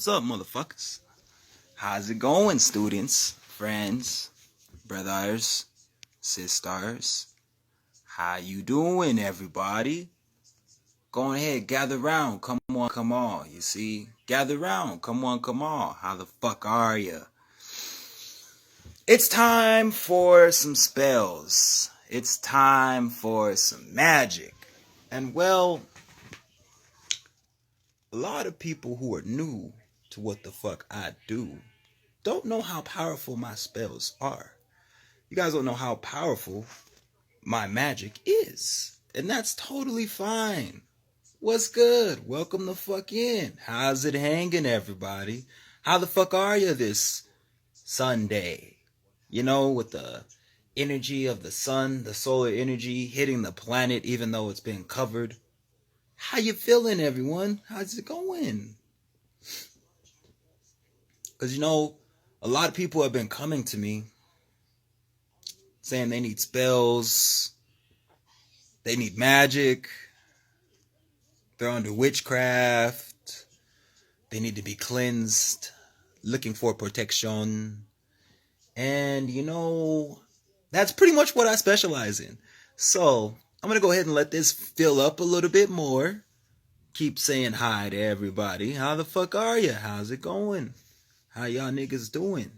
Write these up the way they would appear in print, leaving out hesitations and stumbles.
What's up, motherfuckers? How's it going, students, friends, brothers, sisters? How you doing, everybody? Go ahead, gather round. Come on. You see? Gather round. Come on. How the fuck are you? It's time for some spells. It's time for some magic. And well, a lot of people who are new to what the fuck I do don't know how powerful my spells are. You guys don't know how powerful my magic is. And that's totally fine. What's good? Welcome the fuck in. How's it hanging, everybody? How the fuck are you this Sunday? You know, with the energy of the sun, the solar energy hitting the planet even though it's been covered. How you feeling, everyone? How's it going? Because, you know, a lot of people have been coming to me saying they need spells, they need magic, they're under witchcraft, they need to be cleansed, looking for protection. And, you know, that's pretty much what I specialize in. So, I'm going to go ahead and let this fill up a little bit more. Keep saying hi to everybody. How the fuck are you? How's it going? How y'all niggas doing?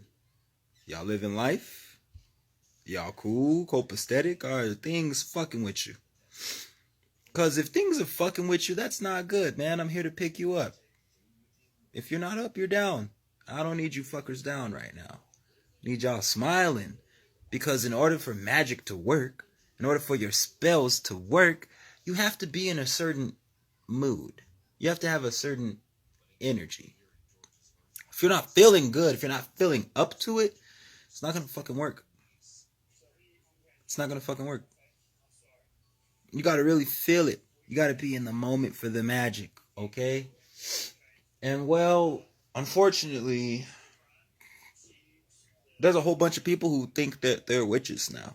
Y'all living life? Y'all cool? Copacetic? Or are things fucking with you? Because if things are fucking with you, that's not good, man. I'm here to pick you up. If you're not up, you're down. I don't need you fuckers down right now. I need y'all smiling. Because in order for magic to work, in order for your spells to work, you have to be in a certain mood. You have to have a certain energy. If you're not feeling good, if you're not feeling up to it, it's not going to fucking work. It's not going to fucking work. You got to really feel it. You got to be in the moment for the magic, okay? And well, unfortunately, there's a whole bunch of people who think that they're witches now.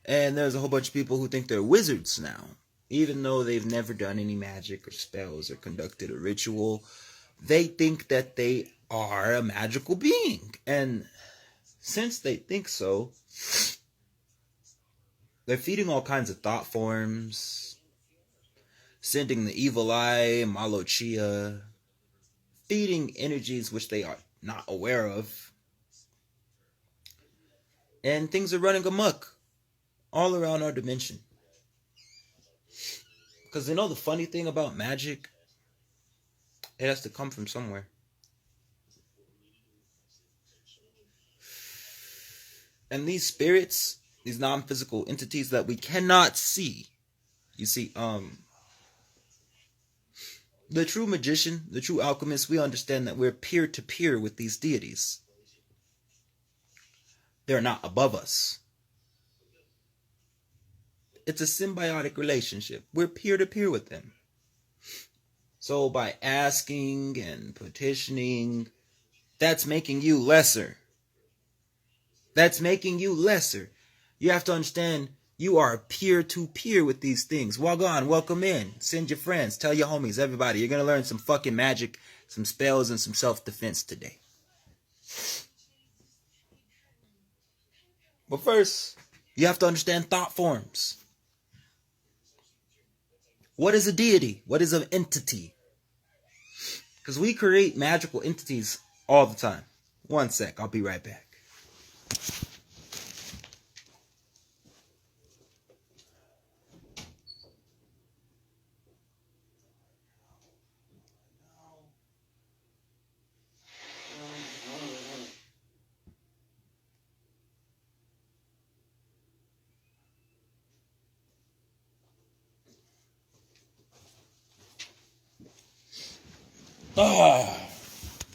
And there's a whole bunch of people who think they're wizards now. Even though they've never done any magic or spells or conducted a ritual, they think that they are a magical being. And since they think so, they're feeding all kinds of thought forms, sending the evil eye, Malochia, feeding energies which they are not aware of. And things are running amok all around our dimension. Because you know the funny thing about magic? It has to come from somewhere. And these spirits, these non-physical entities that we cannot see. You see, the true magician, the true alchemist, we understand that we're peer-to-peer with these deities. They're not above us. It's a symbiotic relationship. We're peer-to-peer with them. So by asking and petitioning, that's making you lesser. That's making you lesser. You have to understand you are peer-to-peer with these things. Wagwan, welcome in. Send your friends. Tell your homies, everybody. You're going to learn some fucking magic, some spells, and some self-defense today. But first, you have to understand thought forms. What is a deity? What is an entity? Because we create magical entities all the time. One sec, I'll be right back.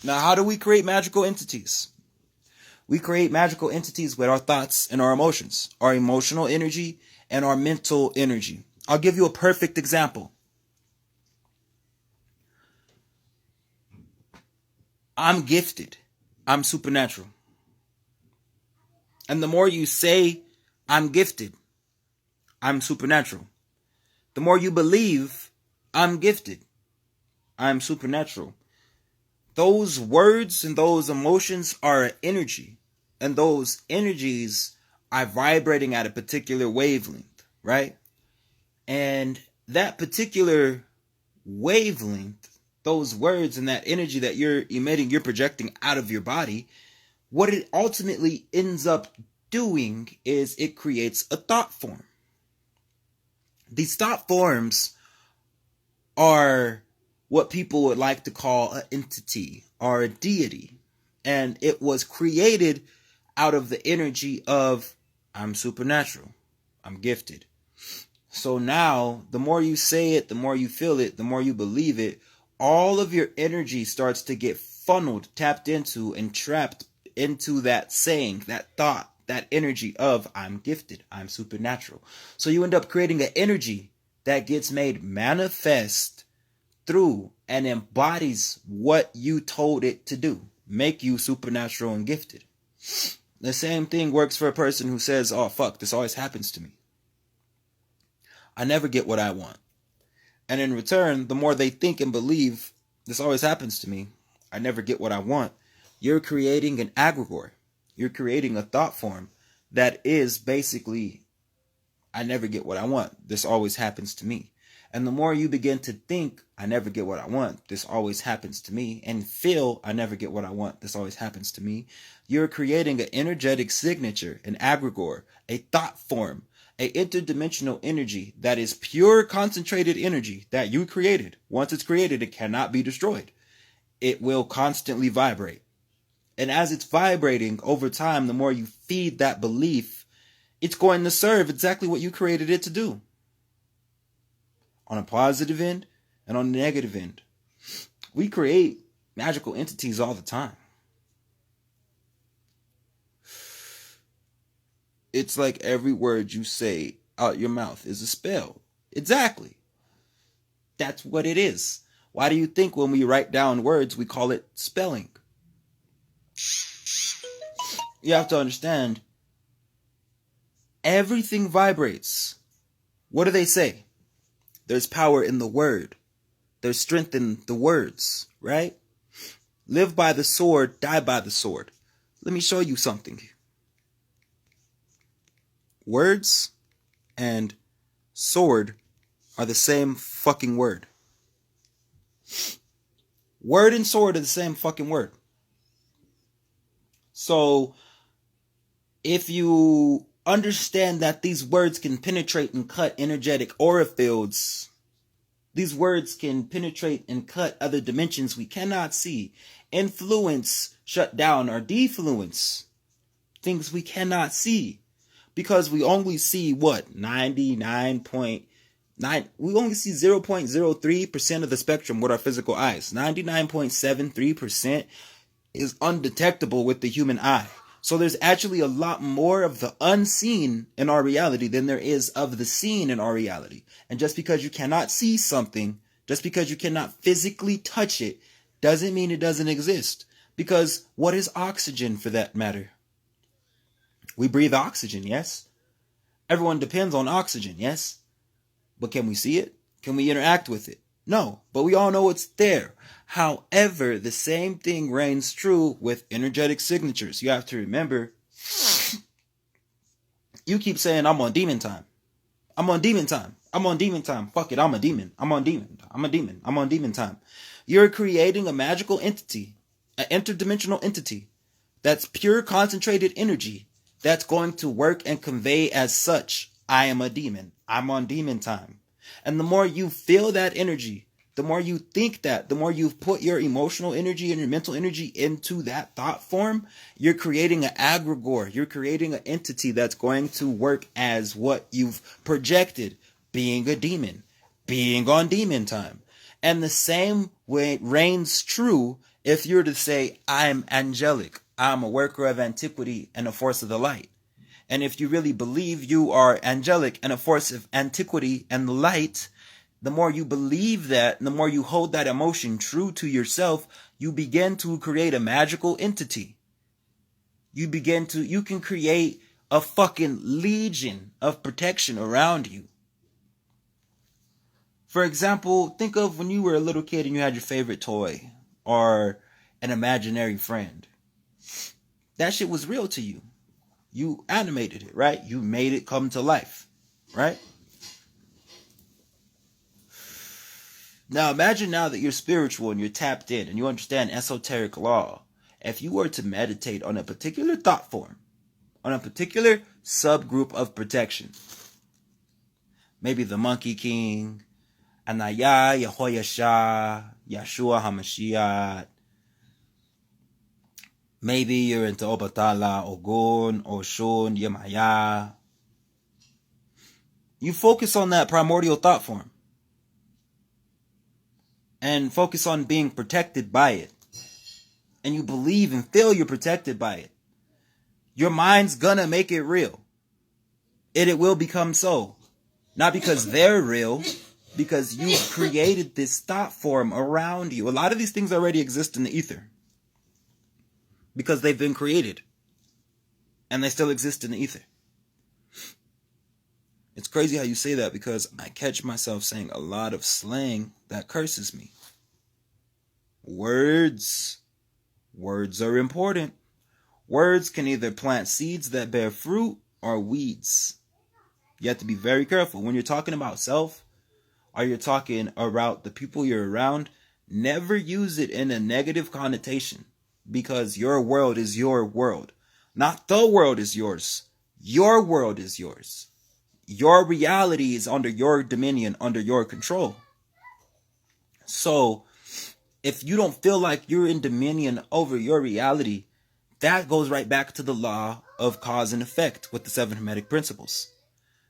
Now, how do we create magical entities? We create magical entities with our thoughts and our emotions, our emotional energy and our mental energy. I'll give you a perfect example. I'm gifted. I'm supernatural. And the more you say, I'm gifted, I'm supernatural. The more you believe, I'm gifted, I'm supernatural. those words and those emotions are energy. And those energies are vibrating at a particular wavelength, right? And that particular wavelength, those words and that energy that you're emitting, you're projecting out of your body, what it ultimately ends up doing is it creates a thought form. These thought forms are what people would like to call an entity or a deity. And it was created out of the energy of, I'm supernatural, I'm gifted. So now, the more you say it, the more you feel it, the more you believe it, all of your energy starts to get funneled, tapped into, and trapped into that saying, that thought, that energy of, I'm gifted, I'm supernatural. So you end up creating an energy that gets made manifest through and embodies what you told it to do, make you supernatural and gifted. The same thing works for a person who says, oh fuck, this always happens to me. I never get what I want. And in return, the more they think and believe, this always happens to me, I never get what I want, you're creating an egregore. You're creating a thought form that is basically, I never get what I want, this always happens to me. And the more you begin to think, I never get what I want, this always happens to me, and feel, I never get what I want, this always happens to me, you're creating an energetic signature, an egregore, a thought form, an interdimensional energy that is pure concentrated energy that you created. Once it's created, it cannot be destroyed. It will constantly vibrate. And as it's vibrating over time, the more you feed that belief, it's going to serve exactly what you created it to do. On a positive end and on the negative end. We create magical entities all the time. It's like every word you say out your mouth is a spell. Exactly. That's what it is. Why do you think when we write down words, we call it spelling? You have to understand, everything vibrates. What do they say? There's power in the word. There's strength in the words, right? Live by the sword, die by the sword. Let me show you something. Words and sword are the same fucking word. Word and sword are the same fucking word. So, if you understand that these words can penetrate and cut energetic aura fields, these words can penetrate and cut other dimensions we cannot see, influence, shut down, or defluence things we cannot see. Because we only see what? 99.9, we only see 0.03% of the spectrum with our physical eyes. 99.73% is undetectable with the human eye. So there's actually a lot more of the unseen in our reality than there is of the seen in our reality. And just because you cannot see something, just because you cannot physically touch it, doesn't mean it doesn't exist. Because what is oxygen for that matter? We breathe oxygen, yes? Everyone depends on oxygen, yes? But can we see it? Can we interact with it? No, but we all know it's there. However, the same thing reigns true with energetic signatures. You have to remember, you keep saying, I'm on demon time. I'm on demon time. I'm on demon time. Fuck it, I'm a demon. I'm on demon. I'm a demon. I'm on demon time. You're creating a magical entity, an interdimensional entity that's pure concentrated energy that's going to work and convey as such. I am a demon. I'm on demon time. And the more you feel that energy, the more you think that, the more you put your emotional energy and your mental energy into that thought form, you're creating an egregore. You're creating an entity that's going to work as what you've projected, being a demon, being on demon time. And the same way reigns true if you're to say, I'm angelic. I'm a worker of antiquity and a force of the light. And if you really believe you are angelic and a force of antiquity and light, the more you believe that, and the more you hold that emotion true to yourself, you begin to create a magical entity. You can create a fucking legion of protection around you. For example, think of when you were a little kid and you had your favorite toy, or an imaginary friend. That shit was real to you. You animated it, right? You made it come to life, right? Now imagine now that you're spiritual and you're tapped in and you understand esoteric law. If you were to meditate on a particular thought form, on a particular subgroup of protection, maybe the Monkey King, Anaya, Yehoyasha, Yeshua HaMashiach, maybe you're into Obatala, Ogun, Oshun, Yemaya. You focus on that primordial thought form and focus on being protected by it. And you believe and feel you're protected by it. Your mind's gonna make it real. And it will become so. Not because they're real, because you created this thought form around you. A lot of these things already exist in the ether. Because they've been created. And they still exist in the ether. It's crazy how you say that because I catch myself saying a lot of slang that curses me. Words are important. Words can either plant seeds that bear fruit or weeds. You have to be very careful. When you're talking about self, or you're talking about the people you're around, never use it in a negative connotation. Because your world is your world. Not the world is yours. Your world is yours. Your reality is under your dominion, under your control. So, if you don't feel like you're in dominion over your reality, that goes right back to the law of cause and effect with the 7 Hermetic principles.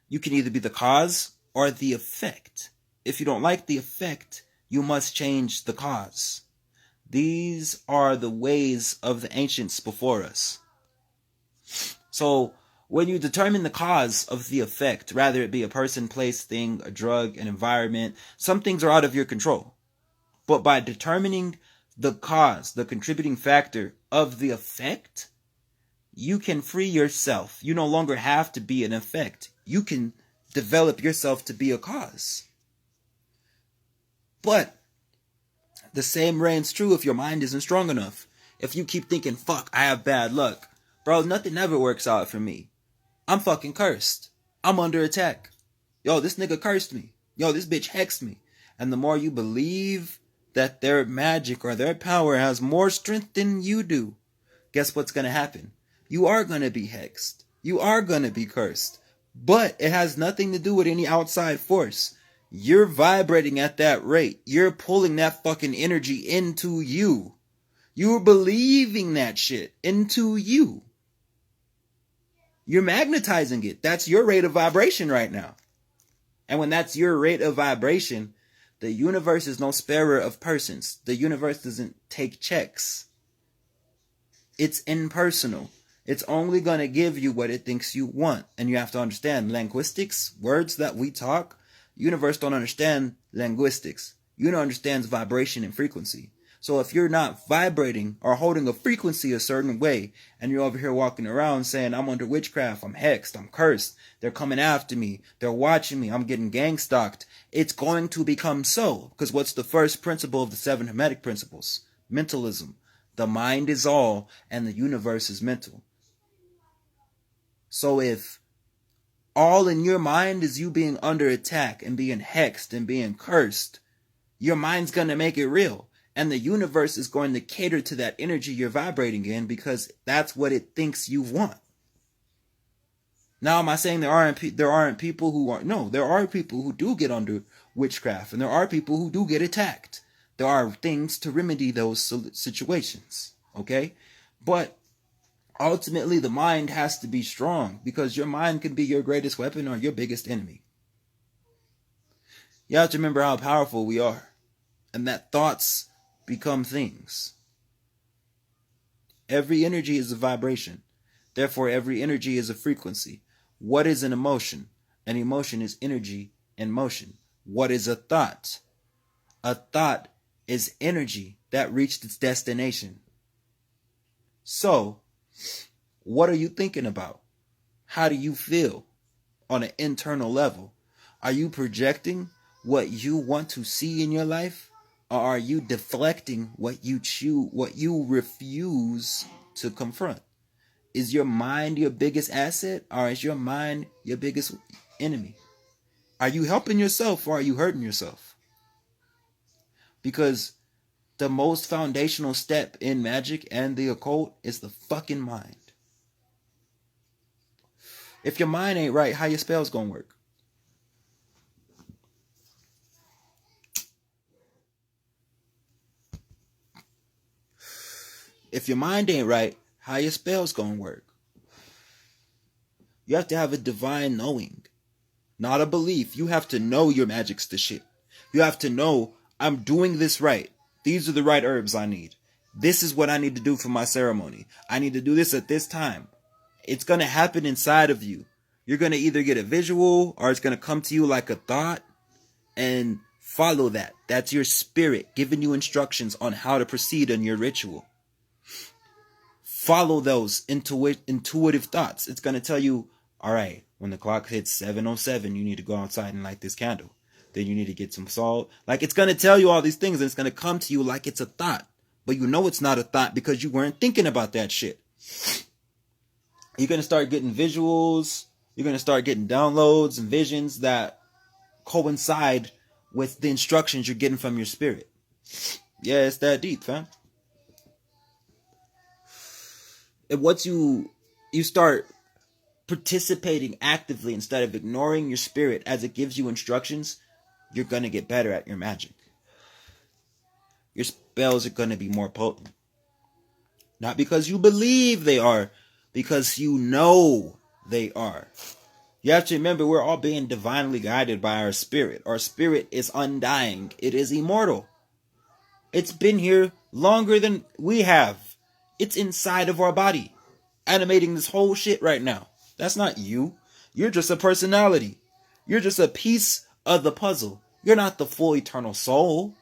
You can either be the cause or the effect. If you don't like the effect, you must change the cause. These are the ways of the ancients before us. So, when you determine the cause of the effect, rather it be a person, place, thing, a drug, an environment, some things are out of your control. But by determining the cause, the contributing factor of the effect, you can free yourself. You no longer have to be an effect. You can develop yourself to be a cause. But the same reigns true if your mind isn't strong enough. If you keep thinking, fuck, I have bad luck. Bro, nothing ever works out for me. I'm fucking cursed. I'm under attack. Yo, this nigga cursed me. Yo, this bitch hexed me. And the more you believe that their magic or their power has more strength than you do, guess what's going to happen? You are going to be hexed. You are going to be cursed. But it has nothing to do with any outside force. You're vibrating at that rate. You're pulling that fucking energy into you. You're believing that shit into you. You're magnetizing it. That's your rate of vibration right now. And when that's your rate of vibration, the universe is no sparer of persons. The universe doesn't take checks. It's impersonal. It's only going to give you what it thinks you want. And you have to understand linguistics, words that we talk. Universe don't understand linguistics. Universe understands vibration and frequency. So if you're not vibrating or holding a frequency a certain way, and you're over here walking around saying, I'm under witchcraft, I'm hexed, I'm cursed, they're coming after me, they're watching me, I'm getting gang stalked, it's going to become so. Because what's the first principle of the 7 Hermetic principles? Mentalism. The mind is all, and the universe is mental. So if all in your mind is you being under attack and being hexed and being cursed, your mind's going to make it real. And the universe is going to cater to that energy you're vibrating in because that's what it thinks you want. Now, am I saying there aren't people who are... No, there are people who do get under witchcraft. And there are people who do get attacked. There are things to remedy those situations. Okay? But ultimately, the mind has to be strong. Because your mind can be your greatest weapon or your biggest enemy. You have to remember how powerful we are. And that thoughts become things. Every energy is a vibration. Therefore, every energy is a frequency. What is an emotion? An emotion is energy in motion. What is a thought? A thought is energy that reached its destination. So, what are you thinking about? How do you feel on an internal level? Are you projecting what you want to see in your life? Or are you deflecting what you refuse to confront? Is your mind your biggest asset, or is your mind your biggest enemy? Are you helping yourself, or are you hurting yourself? Because the most foundational step in magic and the occult is the fucking mind. If your mind ain't right, how your spells gonna work? If your mind ain't right, how your spells gonna work? You have to have a divine knowing, not a belief. You have to know your magic's the shit. You have to know, I'm doing this right. These are the right herbs I need. This is what I need to do for my ceremony. I need to do this at this time. It's going to happen inside of you. You're going to either get a visual or it's going to come to you like a thought, and follow that. That's your spirit giving you instructions on how to proceed in your ritual. Follow those intuitive thoughts. It's going to tell you, all right, when the clock hits 7:07, you need to go outside and light this candle. Then you need to get some salt. Like, it's going to tell you all these things, and it's going to come to you like it's a thought. But you know it's not a thought because you weren't thinking about that shit. You're going to start getting visuals. You're going to start getting downloads and visions that coincide with the instructions you're getting from your spirit. Yeah, it's that deep, fam. And once you start participating actively instead of ignoring your spirit as it gives you instructions, you're going to get better at your magic. Your spells are going to be more potent. Not because you believe they are, because you know they are. You have to remember, we're all being divinely guided by our spirit. Our spirit is undying. It is immortal. It's been here longer than we have. It's inside of our body, animating this whole shit right now. That's not you. You're just a personality. You're just a piece of the puzzle. You're not the full eternal soul.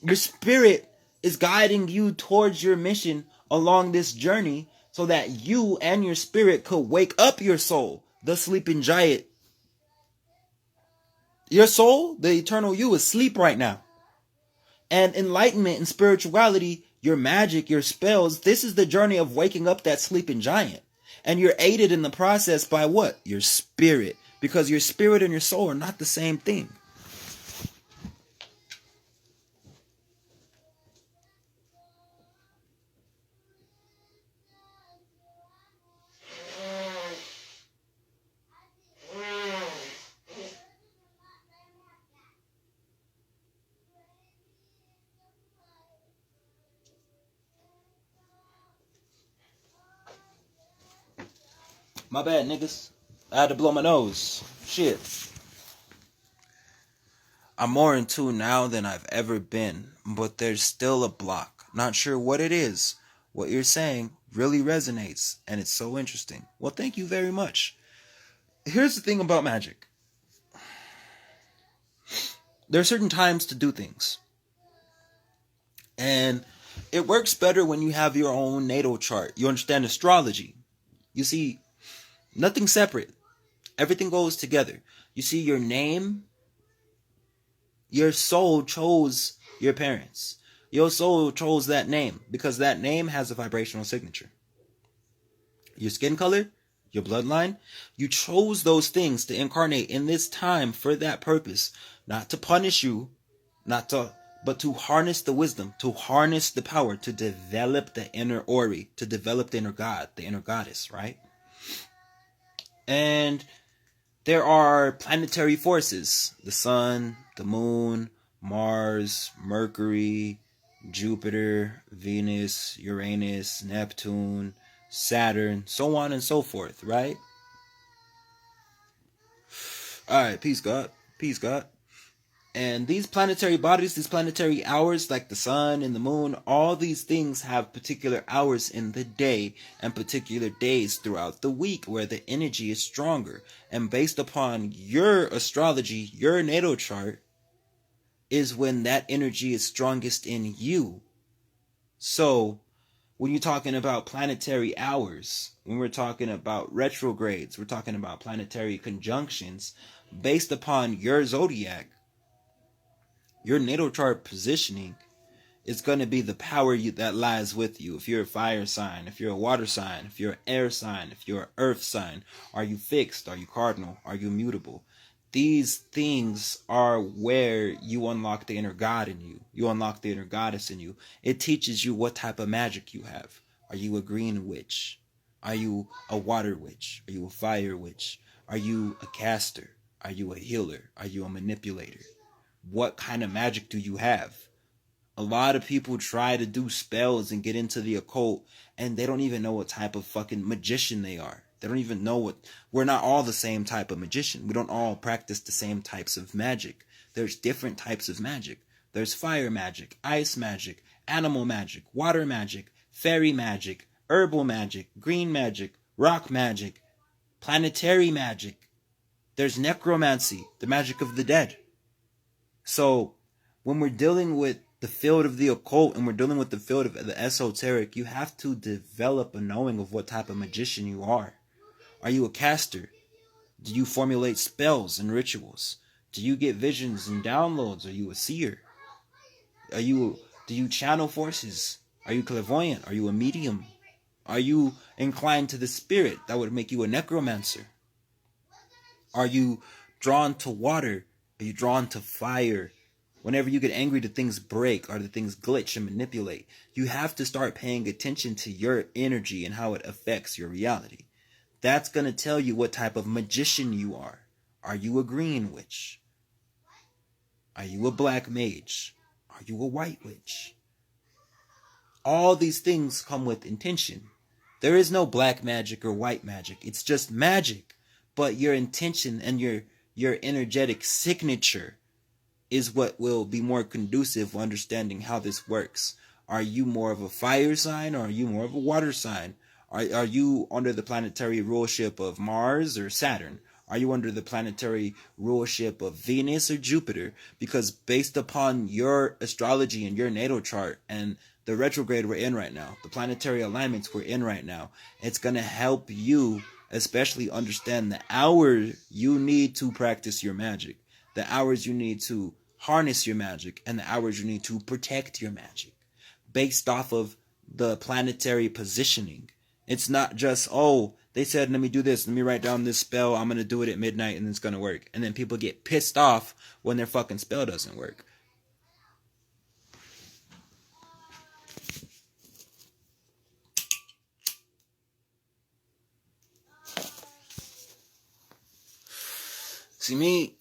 Your spirit is guiding you towards your mission along this journey so that you and your spirit could wake up your soul, the sleeping giant. Your soul, the eternal you, is asleep right now. And enlightenment and spirituality, your magic, your spells, this is the journey of waking up that sleeping giant. And you're aided in the process by what? Your spirit. Because your spirit and your soul are not the same thing. My bad, niggas. I had to blow my nose. Shit. I'm more in tune now than I've ever been, but there's still a block. Not sure what it is. What you're saying really resonates, and it's so interesting. Well, thank you very much. Here's the thing about magic. There are certain times to do things. And it works better when you have your own natal chart. You understand astrology. You see, nothing separate. Everything goes together. You see, your name, your soul chose your parents. Your soul chose that name because that name has a vibrational signature. Your skin color, your bloodline, you chose those things to incarnate in this time for that purpose. Not to punish you, but to harness the wisdom, to harness the power, to develop the inner Ori, to develop the inner God, the inner goddess, right? And there are planetary forces, the sun, the moon, Mars, Mercury, Jupiter, Venus, Uranus, Neptune, Saturn, so on and so forth, right? Alright, peace God. Peace God. And these planetary bodies, these planetary hours, like the sun and the moon, all these things have particular hours in the day and particular days throughout the week where the energy is stronger. And based upon your astrology, your natal chart, is when that energy is strongest in you. So, when you're talking about planetary hours, when we're talking about retrogrades, we're talking about planetary conjunctions, based upon your zodiac, Your natal chart positioning is going to be the power that lies with you. If you're a fire sign, if you're a water sign, if you're an air sign, if you're an earth sign, are you fixed? Are you cardinal? Are you immutable? These things are where you unlock the inner God in you. You unlock the inner goddess in you. It teaches you what type of magic you have. Are you a green witch? Are you a water witch? Are you a fire witch? Are you a caster? Are you a healer? Are you a manipulator? What kind of magic do you have? A lot of people try to do spells and get into the occult, and they don't even know what type of fucking magician they are. They don't even know what... We're not all the same type of magician. We don't all practice the same types of magic. There's different types of magic. There's fire magic, ice magic, animal magic, water magic, fairy magic, herbal magic, green magic, rock magic, planetary magic. There's necromancy, the magic of the dead. So when we're dealing with the field of the occult and we're dealing with the field of the esoteric, you have to develop a knowing of what type of magician you are. Are you a caster? Do you formulate spells and rituals? Do you get visions and downloads? Are you a seer? Do you channel forces? Are you clairvoyant? Are you a medium? Are you inclined to the spirit? That would make you a necromancer. Are you drawn to water? Are you drawn to fire? Whenever you get angry, the things break or the things glitch and manipulate. You have to start paying attention to your energy and how it affects your reality. That's going to tell you what type of magician you are. Are you a green witch? Are you a black mage? Are you a white witch? All these things come with intention. There is no black magic or white magic. It's just magic. But your intention and your energetic signature is what will be more conducive for understanding how this works. Are you more of a fire sign or are you more of a water sign? Are you under the planetary rulership of Mars or Saturn? Are you under the planetary rulership of Venus or Jupiter? Because based upon your astrology and your natal chart and the retrograde we're in right now, the planetary alignments we're in right now, it's going to help you especially understand the hours you need to practice your magic, the hours you need to harness your magic, and the hours you need to protect your magic based off of the planetary positioning. It's not just, oh, they said, let me do this. Let me write down this spell. I'm going to do it at midnight and it's going to work. And then people get pissed off when their fucking spell doesn't work. See, me,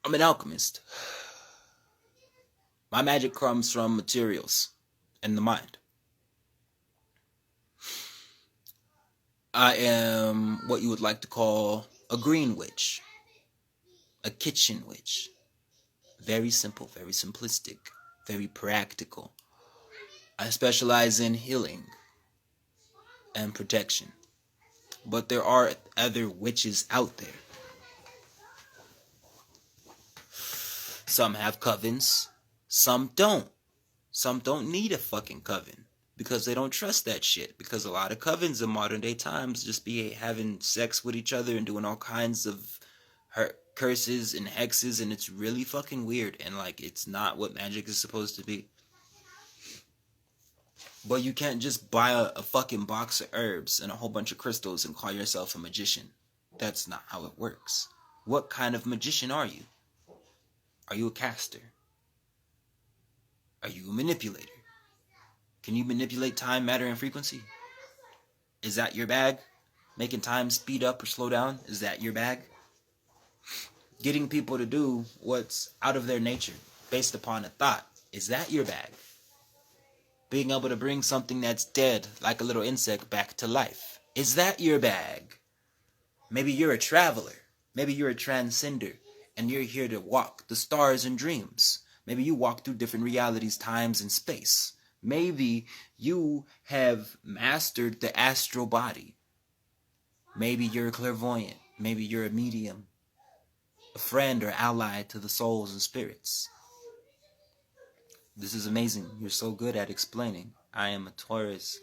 I'm an alchemist. My magic comes from materials and the mind. I am what you would like to call a green witch, a kitchen witch. Very simple, very simplistic, very practical. I specialize in healing and protection. But there are other witches out there. Some have covens, some don't. Some don't need a fucking coven. Because they don't trust that shit. Because a lot of covens in modern day times just be having sex with each other and doing all kinds of curses and hexes, and it's really fucking weird, and like it's not what magic is supposed to be. But you can't just buy a fucking box of herbs and a whole bunch of crystals and call yourself a magician. That's not how it works. What kind of magician are you? Are you a caster? Are you a manipulator? Can you manipulate time, matter, and frequency? Is that your bag? Making time speed up or slow down? Is that your bag? Getting people to do what's out of their nature based upon a thought. Is that your bag? Being able to bring something that's dead, like a little insect, back to life. Is that your bag? Maybe you're a traveler. Maybe you're a transcender. And you're here to walk the stars and dreams. Maybe you walk through different realities, times, and space. Maybe you have mastered the astral body. Maybe you're a clairvoyant. Maybe you're a medium. A friend or ally to the souls and spirits. This is amazing. You're so good at explaining. I am a Taurus,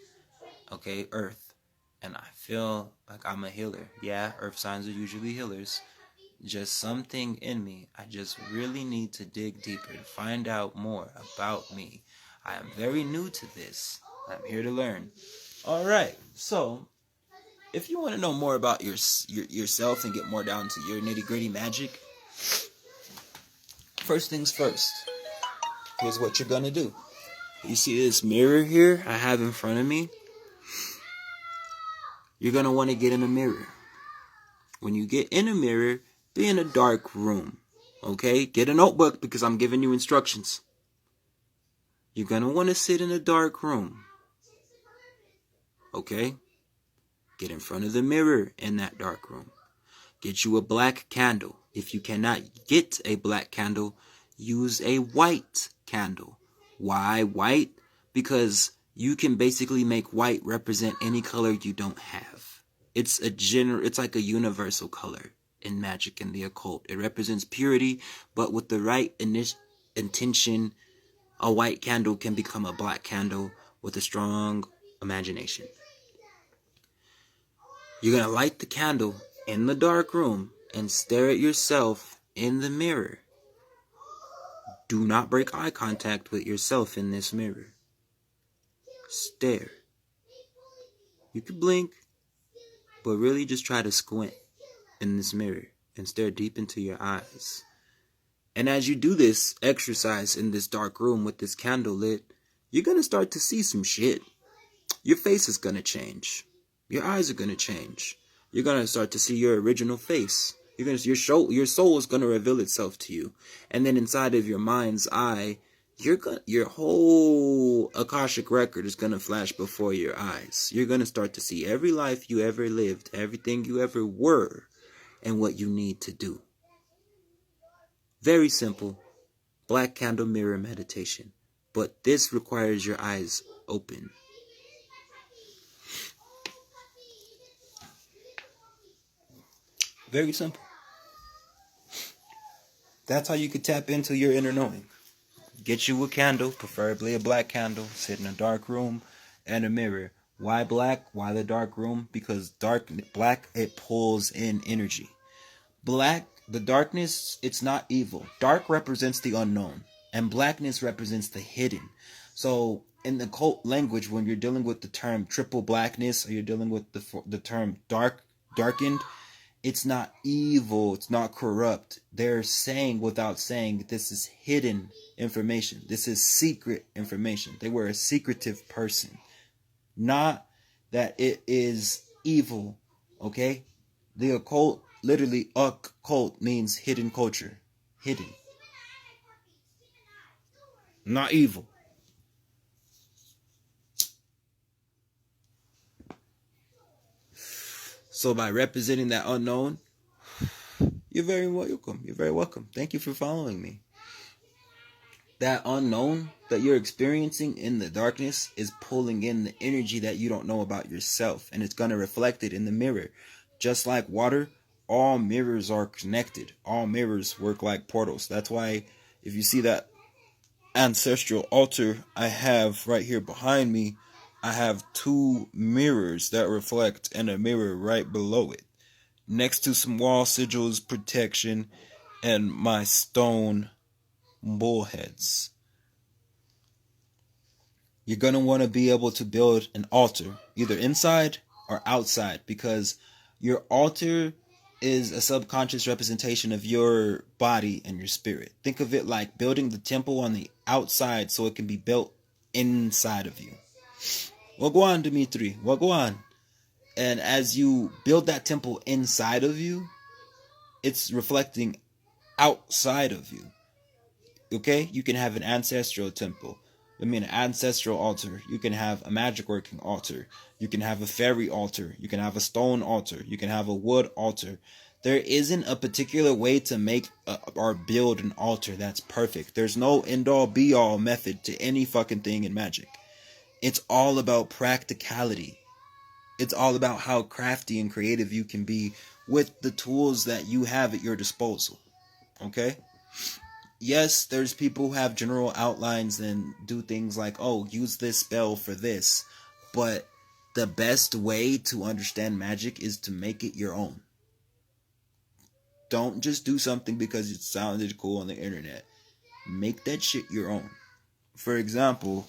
okay, Earth. And I feel like I'm a healer. Yeah, Earth signs are usually healers. just something in me. I just really need to dig deeper to find out more about me. I am very new to this. I'm here to learn. All right. So, if you want to know more about yourself and get more down to your nitty-gritty magic, first things first. Here's what you're going to do. You see this mirror here I have in front of me? You're going to want to get in a mirror. When you get in a mirror, be in a dark room. Okay? Get a notebook because I'm giving you instructions. You're going to want to sit in a dark room. Okay? Get in front of the mirror in that dark room. Get you a black candle. If you cannot get a black candle, use a white candle. Why white? Because you can basically make white represent any color you don't have. It's like a universal color in magic and the occult. It represents purity, but with the right intention, a white candle can become a black candle with a strong imagination. You're going to light the candle in the dark room and stare at yourself in the mirror. Do not break eye contact with yourself in this mirror. Stare. You can blink, but really just try to squint in this mirror and stare deep into your eyes. And as you do this exercise in this dark room with this candle lit, you're going to start to see some shit. Your face is going to change. Your eyes are going to change. You're going to start to see your original face. Your soul is going to reveal itself to you. And then inside of your mind's eye, your whole Akashic record is going to flash before your eyes. You're going to start to see every life you ever lived, everything you ever were, and what you need to do. Very simple. Black candle mirror meditation. But this requires your eyes open. Very simple. That's how you could tap into your inner knowing. Get you a candle, preferably a black candle, sit in a dark room, and a mirror. Why black? Why the dark room? Because black, it pulls in energy. Black, the darkness, it's not evil. Dark represents the unknown, and blackness represents the hidden. So, in the occult language, when you're dealing with the term triple blackness, or you're dealing with the term darkened, it's not evil, it's not corrupt. They're saying without saying that this is hidden information. This is secret information. They were a secretive person. Not that it is evil, okay? The occult, literally, occult means hidden culture. Hidden. Not evil. So by representing that unknown, you're very welcome. You're very welcome. Thank you for following me. That unknown that you're experiencing in the darkness is pulling in the energy that you don't know about yourself. And it's going to reflect it in the mirror. Just like water, all mirrors are connected. All mirrors work like portals. That's why if you see that ancestral altar I have right here behind me, I have two mirrors that reflect and a mirror right below it. Next to some wall sigils, protection, and my stone bullheads. You're going to want to be able to build an altar, either inside or outside, because your altar is a subconscious representation of your body and your spirit. Think of it like building the temple on the outside so it can be built inside of you. Wagwan, Dimitri. Wagwan. And as you build that temple inside of you, it's reflecting outside of you. Okay? You can have an ancestral temple. An ancestral altar. You can have a magic working altar. You can have a fairy altar. You can have a stone altar. You can have a wood altar. There isn't a particular way to make or build an altar that's perfect. There's no end-all be-all method to any fucking thing in magic. It's all about practicality. It's all about how crafty and creative you can be with the tools that you have at your disposal. Okay? Yes, there's people who have general outlines and do things like, oh, use this spell for this. But the best way to understand magic is to make it your own. Don't just do something because it sounded cool on the internet. Make that shit your own. For example,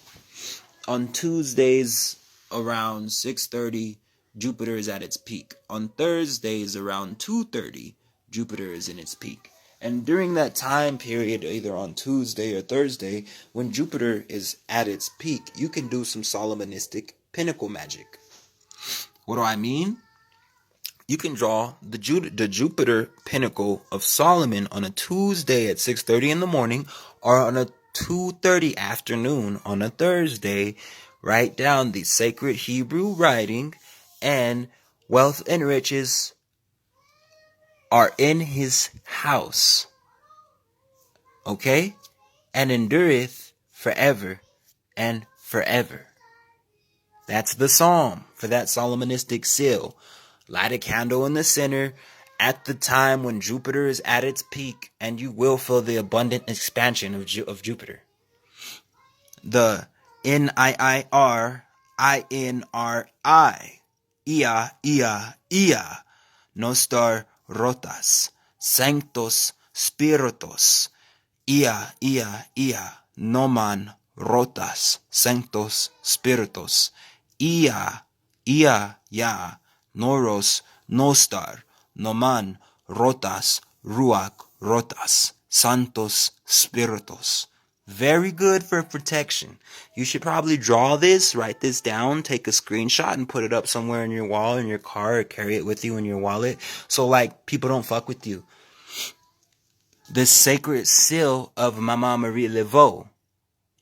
on Tuesdays around 6:30, Jupiter is at its peak. On Thursdays around 2:30, Jupiter is in its peak. And during that time period, either on Tuesday or Thursday, when Jupiter is at its peak, you can do some Solomonistic pinnacle magic. What do I mean? You can draw the Jupiter pinnacle of Solomon on a Tuesday at 6:30 in the morning, or on a 2:30 afternoon on a Thursday. Write down the sacred Hebrew writing, and wealth and riches are in his house. Okay? And endureth forever and forever. That's the psalm for that Solomonistic seal. Light a candle in the center at the time when Jupiter is at its peak, and you will feel the abundant expansion of Jupiter. The N-I-I-R, I-N-R-I, Ia, Ia, Ia, Nostar Rotas, Sanctos Spiritos, Ia, Ia, Ia, Noman Rotas, Sanctos Spiritos, Ia, Ia, Ya, Noros, Nostar, Noman, Rotas, Ruach, Rotas, Santos, Spiritos. Very good for protection. You should probably draw this, write this down, take a screenshot, and put it up somewhere in your wall, in your car, or carry it with you in your wallet, so like people don't fuck with you. The sacred seal of Mama Marie Laveau.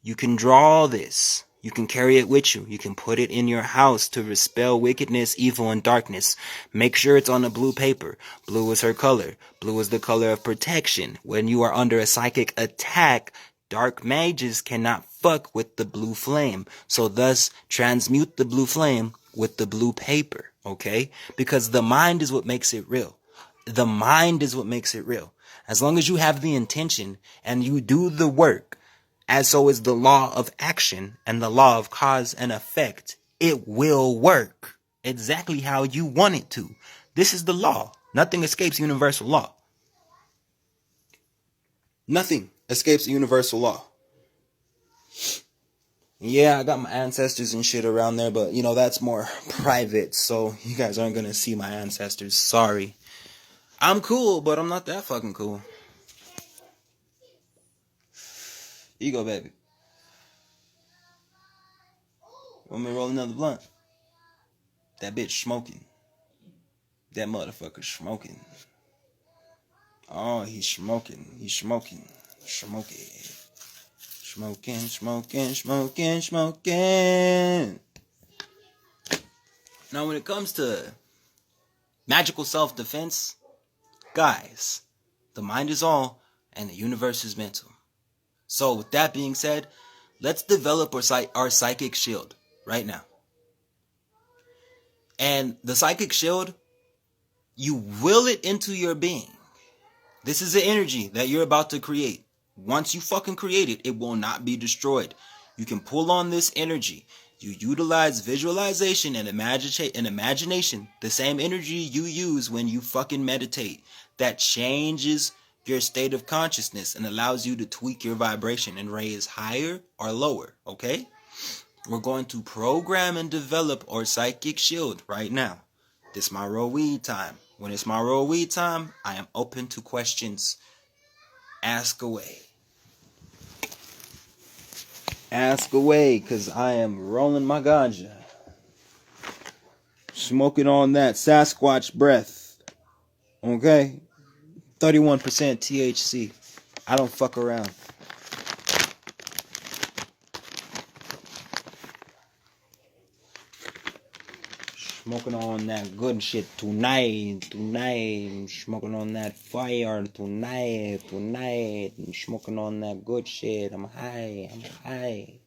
You can draw this. You can carry it with you. You can put it in your house to dispel wickedness, evil, and darkness. Make sure it's on a blue paper. Blue is her color. Blue is the color of protection. When you are under a psychic attack, dark mages cannot fuck with the blue flame. So thus, transmute the blue flame with the blue paper. Okay? Because the mind is what makes it real. The mind is what makes it real. As long as you have the intention and you do the work, as so is the law of action and the law of cause and effect, it will work exactly how you want it to. This is the law. Nothing escapes universal law. Nothing escapes universal law. Yeah, I got my ancestors and shit around there, but you know, that's more private, so you guys aren't gonna see my ancestors. Sorry. I'm cool, but I'm not that fucking cool. Here you go, baby. Want me to roll another blunt? That bitch smoking. That motherfucker smoking. Oh, he's smoking. He's smoking. Smoking. Smoking, smoking, smoking, smoking. Now, when it comes to magical self-defense, guys, the mind is all and the universe is mental. So, with that being said, let's develop our psychic shield right now. And the psychic shield, you will it into your being. This is the energy that you're about to create. Once you fucking create it, it will not be destroyed. You can pull on this energy. You utilize visualization and imagination, the same energy you use when you fucking meditate. That changes your state of consciousness and allows you to tweak your vibration and raise higher or lower, okay? We're going to program and develop our psychic shield right now. This is my roll weed time. When it's my roll weed time, I am open to questions. Ask away. Ask away, because I am rolling my ganja. Smoking on that Sasquatch breath. Okay? 31% THC. I don't fuck around. Smoking on that good shit tonight. I'm smoking on that fire tonight. I'm smoking on that good shit. I'm high.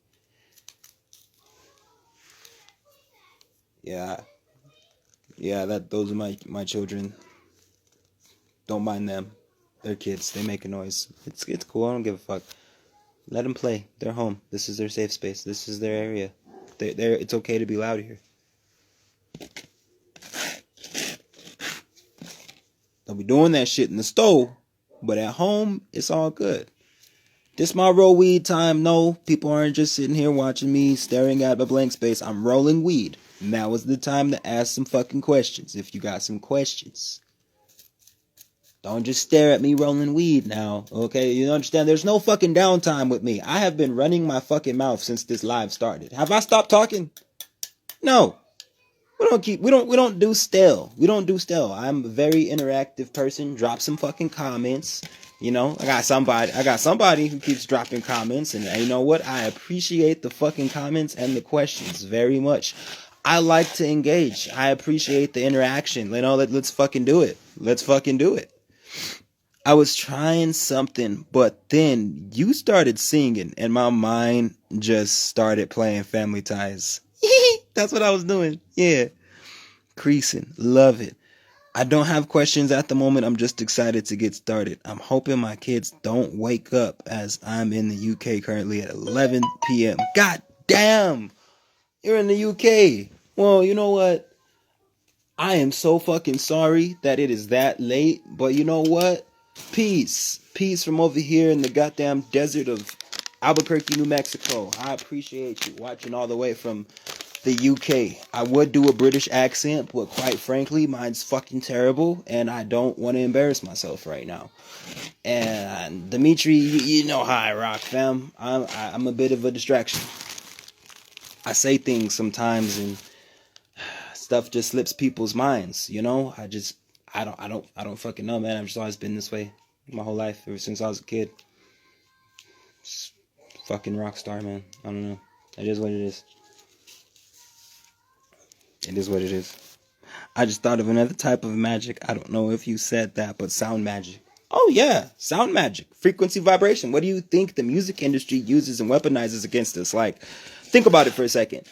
Yeah, those are my children. Don't mind them. They're kids. They make a noise. It's cool. I don't give a fuck. Let them play. They're home. This is their safe space. This is their area. It's okay to be loud here. I'll be doing that shit in the stove, but at home, it's all good. This my roll weed time. No, people aren't just sitting here watching me staring at a blank space. I'm rolling weed. Now is the time to ask some fucking questions. If you got some questions, don't just stare at me rolling weed now. Okay, you understand? There's no fucking downtime with me. I have been running my fucking mouth since this live started. Have I stopped talking? No. We don't do stale. We don't do stale. I'm a very interactive person. Drop some fucking comments. You know, I got somebody who keeps dropping comments, and you know what? I appreciate the fucking comments and the questions very much. I like to engage. I appreciate the interaction. You know, let's fucking do it. Let's fucking do it. I was trying something, but then you started singing, and my mind just started playing Family Ties. That's what I was doing. Yeah. Creasing. Love it. I don't have questions at the moment. I'm just excited to get started. I'm hoping my kids don't wake up as I'm in the UK currently at 11 p.m. God damn! You're in the UK. Well, you know what? I am so fucking sorry that it is that late. But you know what? Peace. Peace from over here in the goddamn desert of Albuquerque, New Mexico. I appreciate you watching all the way from the UK. I would do a British accent, but quite frankly, mine's fucking terrible, and I don't want to embarrass myself right now. And Dimitri, you know how I rock, fam. I'm a bit of a distraction. I say things sometimes, and stuff just slips people's minds. You know, I don't fucking know, man. I've just always been this way my whole life, ever since I was a kid. Just fucking rock star, man. I don't know. It is what it is. It is what it is. I just thought of another type of magic. I don't know if you said that, but sound magic. Oh yeah, sound magic. Frequency vibration. What do you think the music industry uses and weaponizes against us? Like, think about it for a second.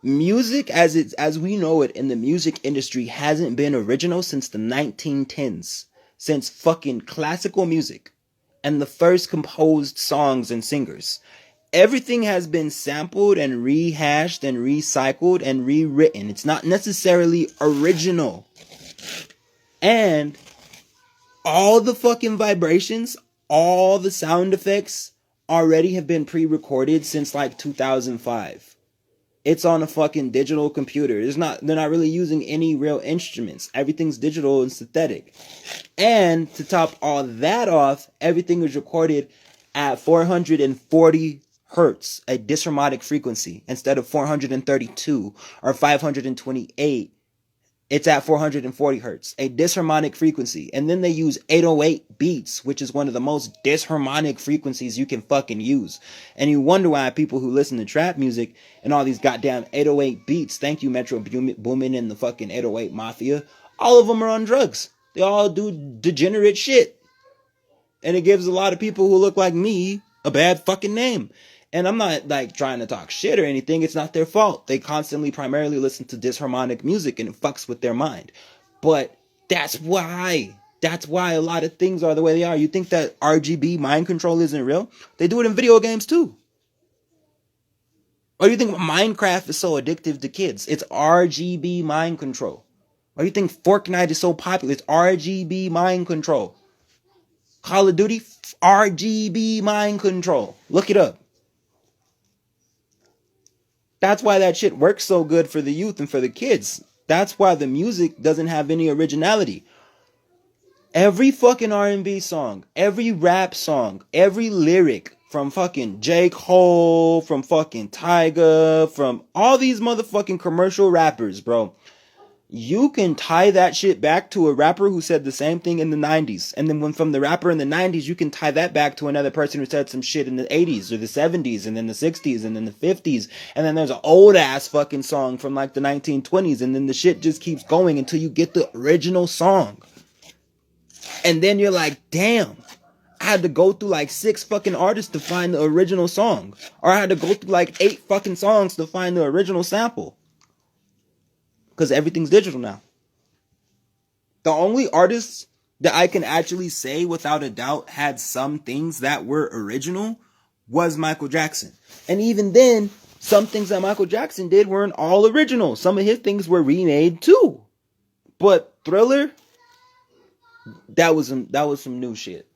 Music as we know it in the music industry hasn't been original since the 1910s. Since fucking classical music and the first composed songs and singers. Everything has been sampled and rehashed and recycled and rewritten. It's not necessarily original. And all the fucking vibrations, all the sound effects already have been pre-recorded since like 2005. It's on a fucking digital computer. They're not really using any real instruments. Everything's digital and synthetic. And to top all that off, everything is recorded at 440 hertz, a disharmonic frequency, instead of 432 or 528. It's at 440 hertz, a disharmonic frequency. And then they use 808 beats, which is one of the most disharmonic frequencies you can fucking use. And you wonder why people who listen to trap music and all these goddamn 808 beats, thank you Metro Boomin and the fucking 808 Mafia, all of them are on drugs. They all do degenerate shit. And it gives a lot of people who look like me a bad fucking name. And I'm not like trying to talk shit or anything. It's not their fault. They constantly primarily listen to disharmonic music and it fucks with their mind. But that's why a lot of things are the way they are. You think that RGB mind control isn't real? They do it in video games too. Or you think Minecraft is so addictive to kids? It's RGB mind control. Or you think Fortnite is so popular? It's RGB mind control. Call of Duty, RGB mind control. Look it up. That's why that shit works so good for the youth and for the kids. That's why the music doesn't have any originality. Every fucking R&B song, every rap song, every lyric from fucking J. Cole, from fucking Tyga, from all these motherfucking commercial rappers, bro. You can tie that shit back to a rapper who said the same thing in the 90s. And then from the rapper in the 90s, you can tie that back to another person who said some shit in the 80s or the 70s and then the 60s and then the 50s. And then there's an old ass fucking song from like the 1920s. And then the shit just keeps going until you get the original song. And then you're like, damn, I had to go through like 6 fucking artists to find the original song. Or I had to go through like 8 fucking songs to find the original sample. Because everything's digital now. The only artists that I can actually say without a doubt had some things that were original was Michael Jackson. And even then, some things that Michael Jackson did weren't all original. Some of his things were remade too. But Thriller, That was some new shit.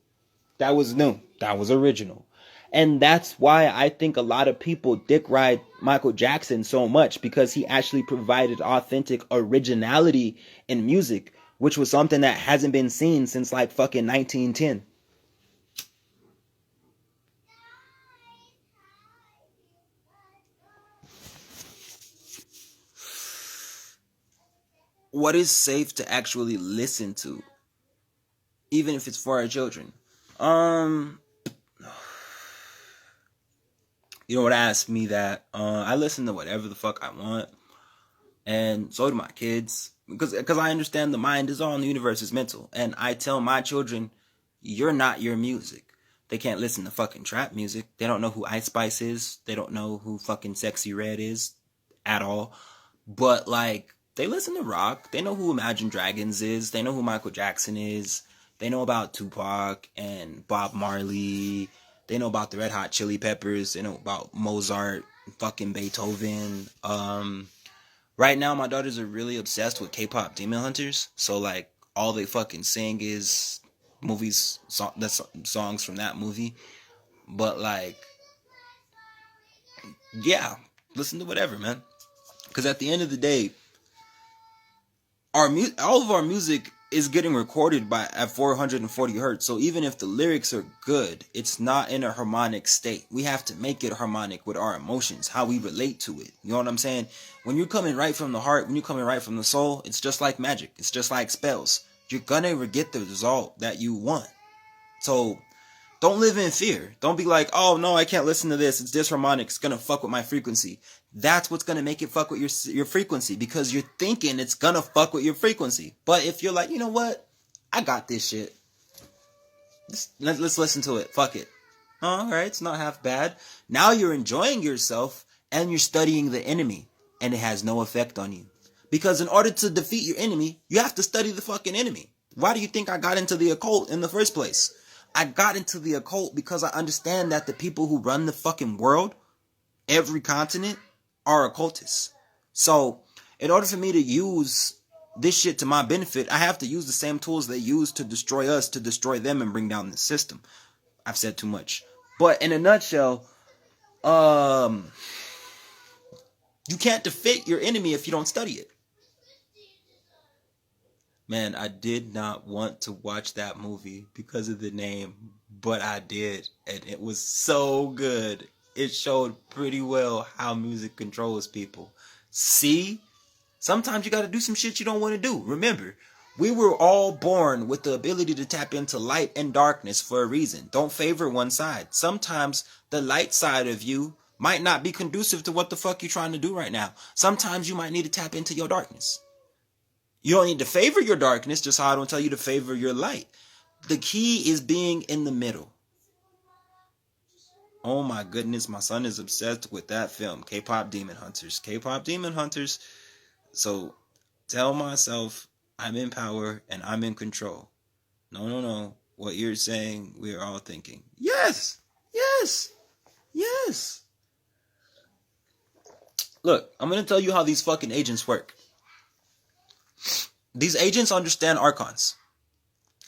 That was new. That was original. And that's why I think a lot of people dick ride Michael Jackson so much, because he actually provided authentic originality in music, which was something that hasn't been seen since like fucking 1910. What is safe to actually listen to, even if it's for our children? You know what asked me that? I listen to whatever the fuck I want, and so do my kids, because I understand the mind is all, and the universe is mental, and I tell my children, you're not your music. They can't listen to fucking trap music. They don't know who Ice Spice is. They don't know who fucking Sexy Red is at all. But like, they listen to rock. They know who Imagine Dragons is. They know who Michael Jackson is. They know about Tupac and Bob Marley. They know about the Red Hot Chili Peppers. They know about Mozart, fucking Beethoven. Right now, my daughters are really obsessed with K-pop Demon Hunters. So like, all they fucking sing is songs from that movie. But like, yeah, listen to whatever, man. Because at the end of the day, all of our music is getting recorded at 440 hertz. So even if the lyrics are good, it's not in a harmonic state. We have to make it harmonic with our emotions, how we relate to it. You know what I'm saying? When you're coming right from the heart, when you're coming right from the soul, it's just like magic. It's just like spells. You're gonna get the result that you want. So don't live in fear. Don't be like, oh no, I can't listen to this. It's disharmonic. It's gonna fuck with my frequency. That's what's gonna make it fuck with your frequency, because you're thinking it's gonna fuck with your frequency. But if you're like, you know what, I got this shit. Let's listen to it. Fuck it. All right, it's not half bad. Now you're enjoying yourself and you're studying the enemy, and it has no effect on you. Because in order to defeat your enemy, you have to study the fucking enemy. Why do you think I got into the occult in the first place? I got into the occult because I understand that the people who run the fucking world, every continent, are occultists. So, in order for me to use this shit to my benefit, I have to use the same tools they use to destroy us, to destroy them and bring down the system. I've said too much. But in a nutshell, you can't defeat your enemy if you don't study it. Man, I did not want to watch that movie because of the name, but I did, and it was so good. It showed pretty well how music controls people. See? Sometimes you gotta do some shit you don't want to do. Remember, we were all born with the ability to tap into light and darkness for a reason. Don't favor one side. Sometimes the light side of you might not be conducive to what the fuck you're trying to do right now. Sometimes you might need to tap into your darkness. You don't need to favor your darkness, just how I don't tell you to favor your light. The key is being in the middle. Oh my goodness, my son is obsessed with that film, K-pop Demon Hunters. K-pop Demon Hunters. So tell myself I'm in power and I'm in control. No. What you're saying, we're all thinking. Yes. Look, I'm going to tell you how these fucking agents work. These agents understand archons.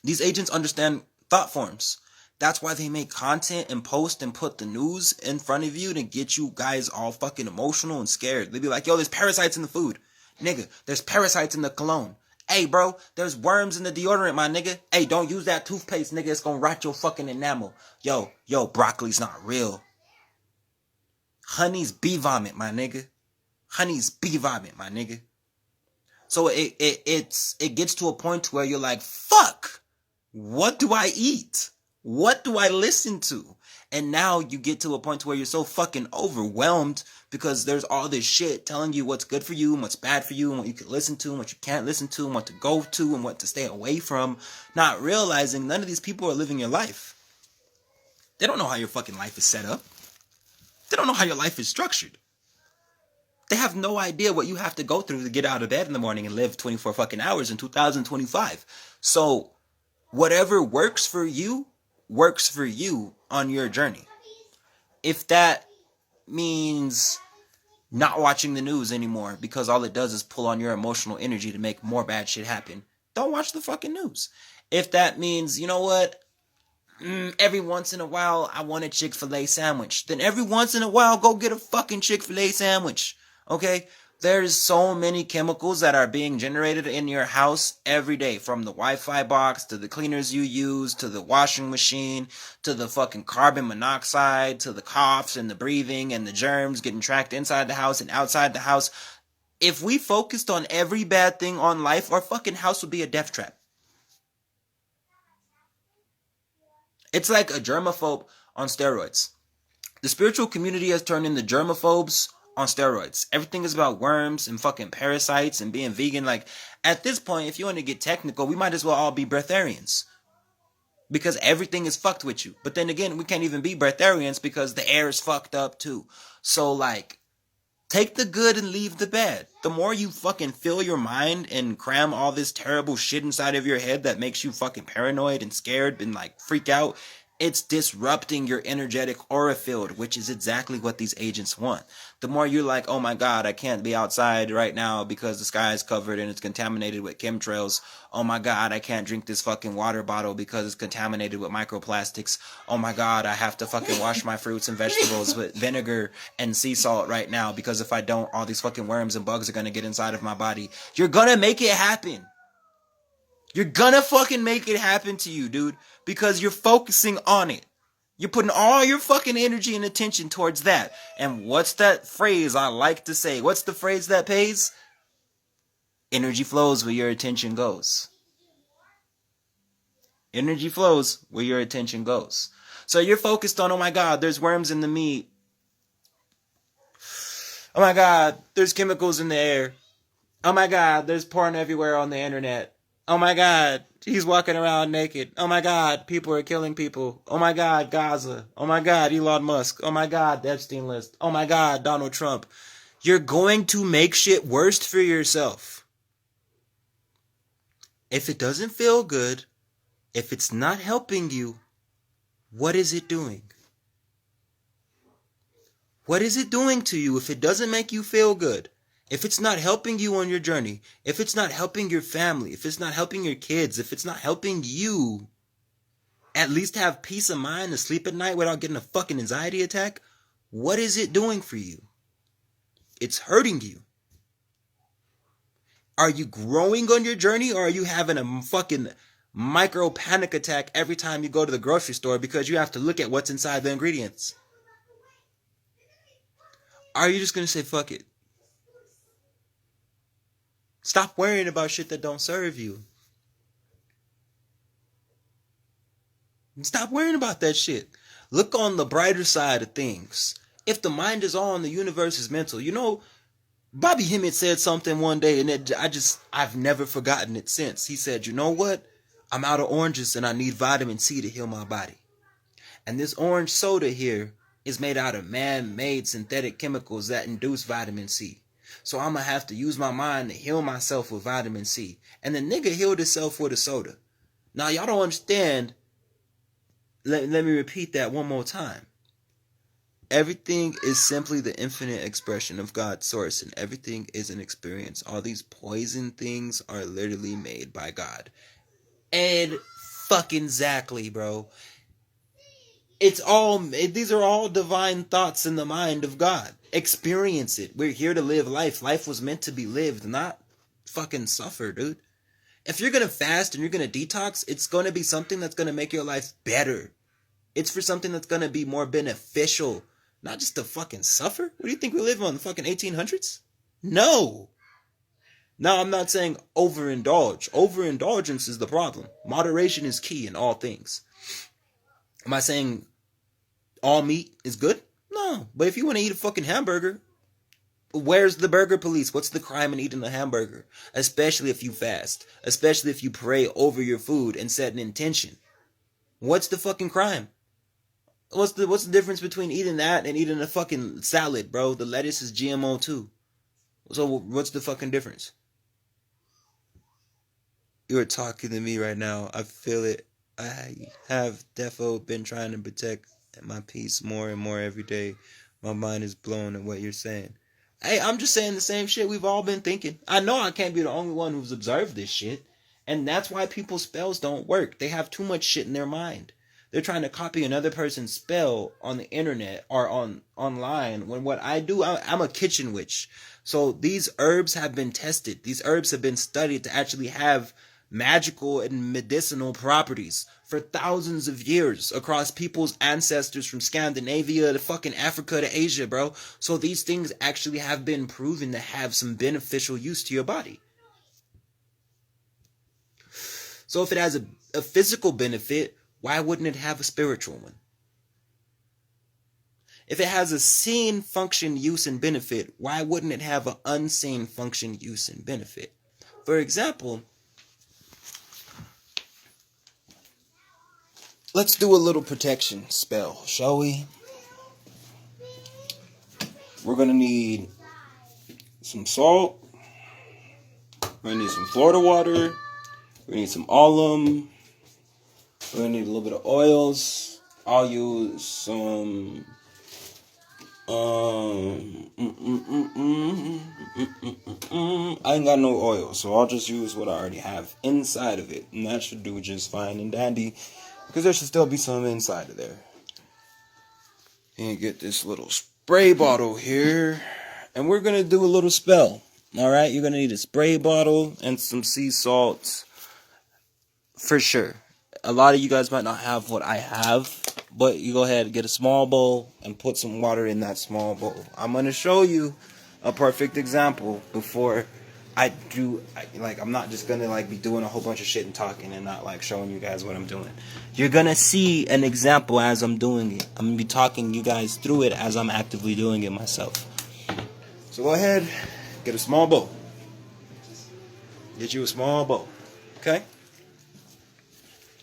These agents understand thought forms. That's why they make content and post and put the news in front of you to get you guys all fucking emotional and scared. They be like, yo, there's parasites in the food. Nigga, there's parasites in the cologne. Hey, bro, there's worms in the deodorant, my nigga. Hey, don't use that toothpaste, nigga. It's gonna rot your fucking enamel. Yo, broccoli's not real. Honey's bee vomit, my nigga. Honey's bee vomit, my nigga. So it gets to a point where you're like, fuck, what do I eat? What do I listen to? And now you get to a point where you're so fucking overwhelmed because there's all this shit telling you what's good for you and what's bad for you and what you can listen to and what you can't listen to and what to go to and what to stay away from, not realizing none of these people are living your life. They don't know how your fucking life is set up. They don't know how your life is structured. They have no idea what you have to go through to get out of bed in the morning and live 24 fucking hours in 2025. So whatever works for you on your journey. If that means not watching the news anymore because all it does is pull on your emotional energy to make more bad shit happen, don't watch the fucking news. If that means, you know what, every once in a while I want a Chick-fil-A sandwich, then every once in a while go get a fucking Chick-fil-A sandwich. Okay? There's so many chemicals that are being generated in your house every day, from the Wi-Fi box to the cleaners you use to the washing machine to the fucking carbon monoxide to the coughs and the breathing and the germs getting tracked inside the house and outside the house. If we focused on every bad thing on life, our fucking house would be a death trap. It's like a germaphobe on steroids. The spiritual community has turned into germaphobes on steroids. Everything is about worms and fucking parasites and being vegan. Like, at this point, if you want to get technical, we might as well all be breatharians. Because everything is fucked with you. But then again, we can't even be breatharians because the air is fucked up too. So, like, take the good and leave the bad. The more you fucking fill your mind and cram all this terrible shit inside of your head that makes you fucking paranoid and scared and like freak out, it's disrupting your energetic aura field, which is exactly what these agents want. The more you're like, oh my God, I can't be outside right now because the sky is covered and it's contaminated with chemtrails. Oh my God, I can't drink this fucking water bottle because it's contaminated with microplastics. Oh my God, I have to fucking wash my fruits and vegetables with vinegar and sea salt right now because if I don't, all these fucking worms and bugs are gonna get inside of my body. You're gonna make it happen. You're gonna fucking make it happen to you, dude, because you're focusing on it. You're putting all your fucking energy and attention towards that. And what's that phrase I like to say? What's the phrase that pays? Energy flows where your attention goes. Energy flows where your attention goes. So you're focused on, oh my God, there's worms in the meat. Oh my God, there's chemicals in the air. Oh my God, there's porn everywhere on the internet. Oh my God, he's walking around naked. Oh my God, people are killing people. Oh my God, Gaza. Oh my God, Elon Musk. Oh my God, the Epstein list. Oh my God, Donald Trump. You're going to make shit worse for yourself. If it doesn't feel good, if it's not helping you, what is it doing? What is it doing to you if it doesn't make you feel good? If it's not helping you on your journey, if it's not helping your family, if it's not helping your kids, if it's not helping you at least have peace of mind to sleep at night without getting a fucking anxiety attack, what is it doing for you? It's hurting you. Are you growing on your journey, or are you having a fucking micro panic attack every time you go to the grocery store because you have to look at what's inside the ingredients? Are you just going to say, fuck it? Stop worrying about shit that don't serve you. Stop worrying about that shit. Look on the brighter side of things. If the mind is on, the universe is mental. You know, Bobby Hemmett said something one day, and I've never forgotten it since. He said, you know what? I'm out of oranges and I need vitamin C to heal my body. And this orange soda here is made out of man-made synthetic chemicals that induce vitamin C. So I'm going to have to use my mind to heal myself with vitamin C. And the nigga healed himself with a soda. Now, y'all don't understand. Let me repeat that one more time. Everything is simply the infinite expression of God's source, and everything is an experience. All these poison things are literally made by God. And fucking exactly, bro. These are all divine thoughts in the mind of God. Experience it. We're here to live life. Life was meant to be lived, not fucking suffer, dude. If you're going to fast and you're going to detox, it's going to be something that's going to make your life better. It's for something that's going to be more beneficial. Not just to fucking suffer. What do you think we live on, the fucking 1800s? No. Now, I'm not saying overindulge. Overindulgence is the problem. Moderation is key in all things. Am I saying all meat is good? No. But if you want to eat a fucking hamburger, where's the burger police? What's the crime in eating a hamburger? Especially if you fast. Especially if you pray over your food and set an intention. What's the fucking crime? What's the difference between eating that and eating a fucking salad, bro? The lettuce is GMO too. So what's the fucking difference? You're talking to me right now. I feel it. I have defo been trying to protect my peace more and more every day. My mind is blown at what you're saying. Hey, I'm just saying the same shit we've all been thinking. I know I can't be the only one who's observed this shit. And that's why people's spells don't work. They have too much shit in their mind. They're trying to copy another person's spell on the internet or online. When what I do, I'm a kitchen witch. So these herbs have been tested. These herbs have been studied to actually have magical and medicinal properties for thousands of years across people's ancestors from Scandinavia to fucking Africa to Asia, bro. So these things actually have been proven to have some beneficial use to your body. So if it has a physical benefit, why wouldn't it have a spiritual one? If it has a seen function, use, and benefit, why wouldn't it have an unseen function, use, and benefit? For example, let's do a little protection spell, shall we? We're going to need some salt. We're going to need some Florida water. We need some alum. We're gonna need a little bit of oils. I'll use some I ain't got no oil, so I'll just use what I already have inside of it, and that should do just fine and dandy, because there should still be some inside of there. And get this little spray bottle here, and we're gonna do a little spell. All right, you're gonna need a spray bottle and some sea salt. For sure. A lot of you guys might not have what I have, but you go ahead and get a small bowl and put some water in that small bowl. I'm going to show you a perfect example before I do, I'm not just going to be doing a whole bunch of shit and talking and not showing you guys what I'm doing. You're going to see an example as I'm doing it. I'm going to be talking you guys through it as I'm actively doing it myself. So go ahead, get a small bowl. Get you a small bowl, okay?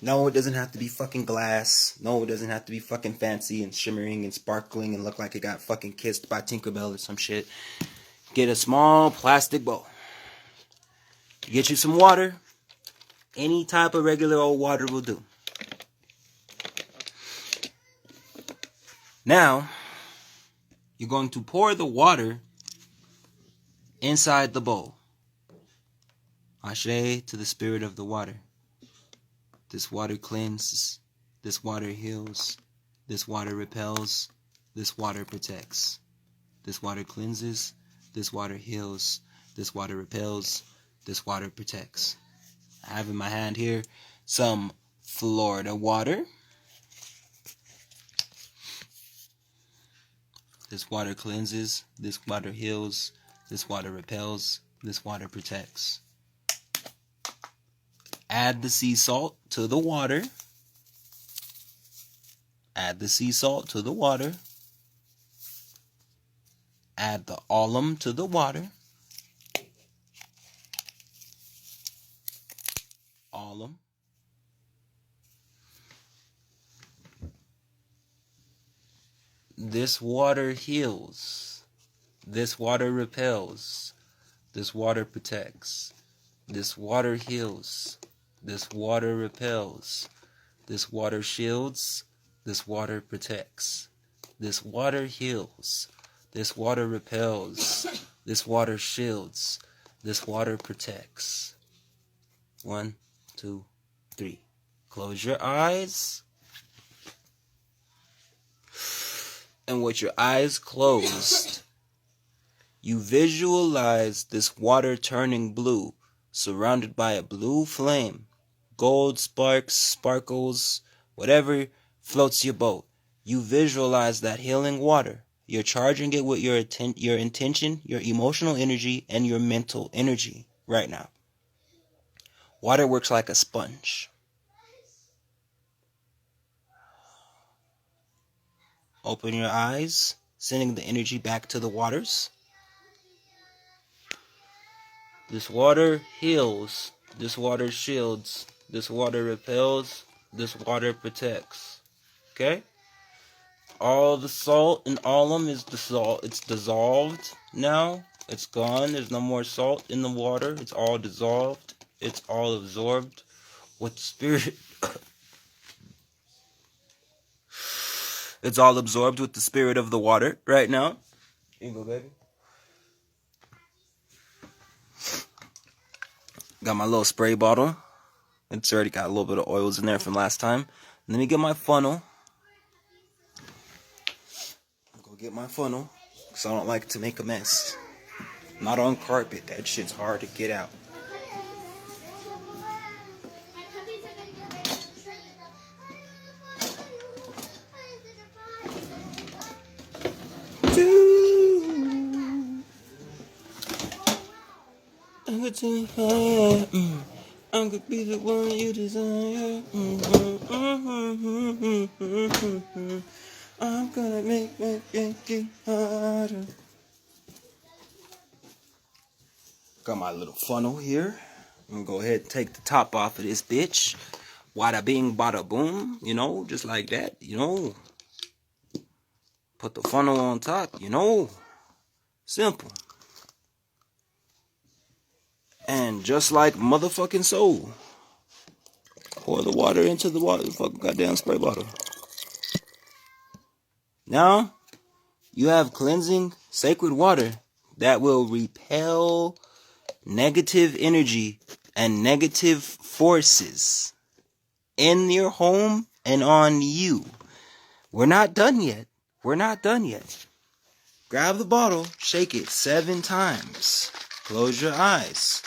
No, it doesn't have to be fucking glass. No, it doesn't have to be fucking fancy and shimmering and sparkling and look like it got fucking kissed by Tinkerbell or some shit. Get a small plastic bowl. Get you some water. Any type of regular old water will do. Now, you're going to pour the water inside the bowl. Ashe to the spirit of the water. This water cleanses, this water heals, this water repels, this water protects. This water cleanses, this water heals, this water repels, this water protects. I have in my hand here some Florida water. This water cleanses, this water heals, this water repels, this water protects. Add the sea salt to the water. Add the sea salt to the water. Add the alum to the water. Alum. This water heals. This water repels. This water protects. This water heals. This water repels. This water shields. This water protects. This water heals. This water repels. This water shields. This water protects. 1, 2, 3. Close your eyes. And with your eyes closed, you visualize this water turning blue, surrounded by a blue flame. Gold sparks, sparkles, whatever floats your boat. You visualize that healing water. You're charging it with your intention, your emotional energy, and your mental energy right now. Water works like a sponge. Open your eyes, sending the energy back to the waters. This water heals. This water shields. This water repels. This water protects. Okay? All the salt and alum is dissolved. It's dissolved now. It's gone. There's no more salt in the water. It's all dissolved. It's all absorbed with the spirit. It's all absorbed with the spirit of the water right now. Here you go, baby. Got my little spray bottle. It's already got a little bit of oils in there from last time. Let me get my funnel. Go get my funnel, because I don't like to make a mess. Not on carpet. That shit's hard to get out. I could be the one you desire. I'm gonna make it harder. Got my little funnel here. I'm gonna go ahead and take the top off of this bitch. Wada bing, bada boom. You know, just like that. You know. Put the funnel on top. You know. Simple. And just like motherfucking so, pour the water into the fucking goddamn spray bottle. Now, you have cleansing, sacred water that will repel negative energy and negative forces in your home and on you. We're not done yet. We're not done yet. Grab the bottle, shake it 7 times. Close your eyes.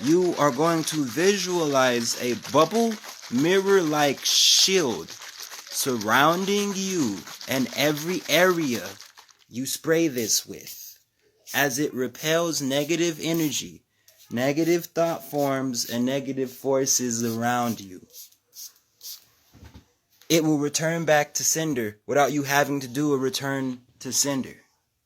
You are going to visualize a bubble mirror-like shield surrounding you and every area you spray this with, as it repels negative energy, negative thought forms, and negative forces around you. It will return back to sender without you having to do a return to sender.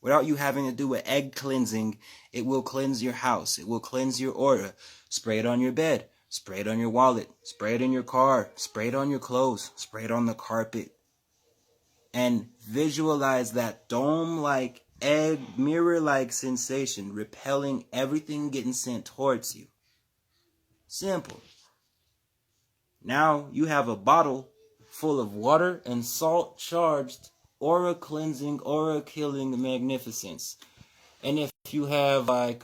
Without you having to do an egg cleansing, it will cleanse your house. It will cleanse your aura. Spray it on your bed. Spray it on your wallet. Spray it in your car. Spray it on your clothes. Spray it on the carpet. And visualize that dome-like, egg, mirror-like sensation repelling everything getting sent towards you. Simple. Now you have a bottle full of water and salt charged aura cleansing, aura killing magnificence. And if you have like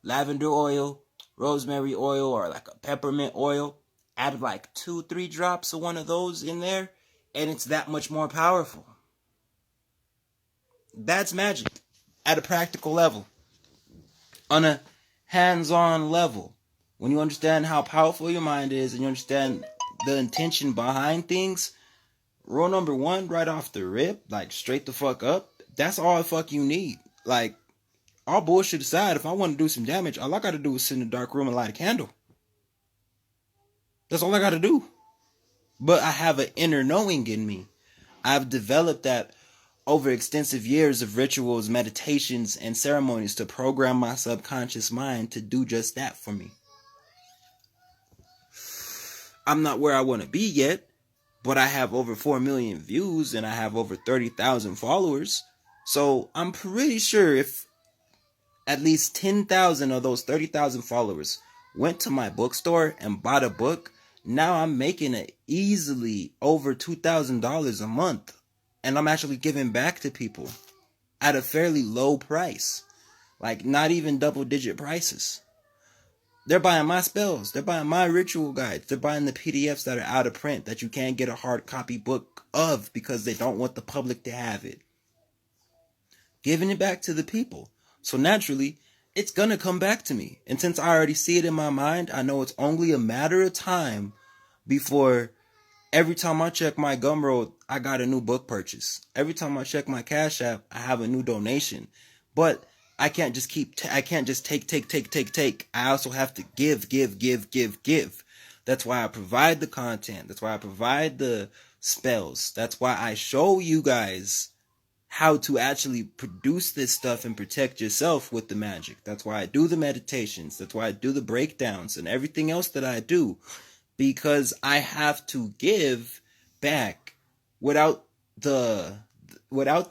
lavender oil, rosemary oil, or like a peppermint oil, add like 2-3 drops of one of those in there, and it's that much more powerful. That's magic at a practical level. On a hands-on level. When you understand how powerful your mind is and you understand the intention behind things, rule number 1, right off the rip, like straight the fuck up, that's all the fuck you need. Like, all bullshit aside, if I want to do some damage, all I gotta do is sit in a dark room and light a candle. That's all I gotta do. But I have an inner knowing in me. I've developed that over extensive years of rituals, meditations, and ceremonies to program my subconscious mind to do just that for me. I'm not where I want to be yet, but I have over 4 million views and I have over 30,000 followers. So I'm pretty sure if at least 10,000 of those 30,000 followers went to my bookstore and bought a book, now I'm making it easily over $2,000 a month. And I'm actually giving back to people at a fairly low price. Like not even double-digit prices. They're buying my spells. They're buying my ritual guides. They're buying the PDFs that are out of print that you can't get a hard copy book of because they don't want the public to have it. Giving it back to the people. So naturally, it's going to come back to me. And since I already see it in my mind, I know it's only a matter of time before every time I check my Gumroad, I got a new book purchase. Every time I check my Cash App, I have a new donation. But I can't just I can't just take. I also have to give. That's why I provide the content. That's why I provide the spells. That's why I show you guys how to actually produce this stuff and protect yourself with the magic. That's why I do the meditations. That's why I do the breakdowns and everything else that I do. Because I have to give back without the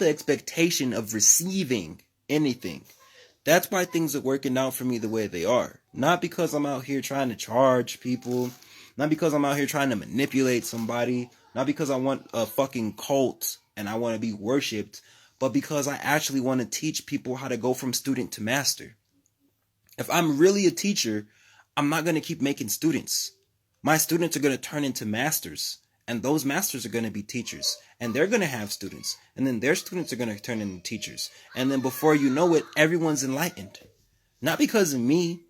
expectation of receiving anything. That's why things are working out for me the way they are. Not because I'm out here trying to charge people. Not because I'm out here trying to manipulate somebody. Not because I want a fucking cult and I want to be worshipped. But because I actually want to teach people how to go from student to master. If I'm really a teacher, I'm not going to keep making students. My students are going to turn into masters. And those masters are going to be teachers. And they're going to have students. And then their students are going to turn into teachers. And then before you know it, everyone's enlightened. Not because of me,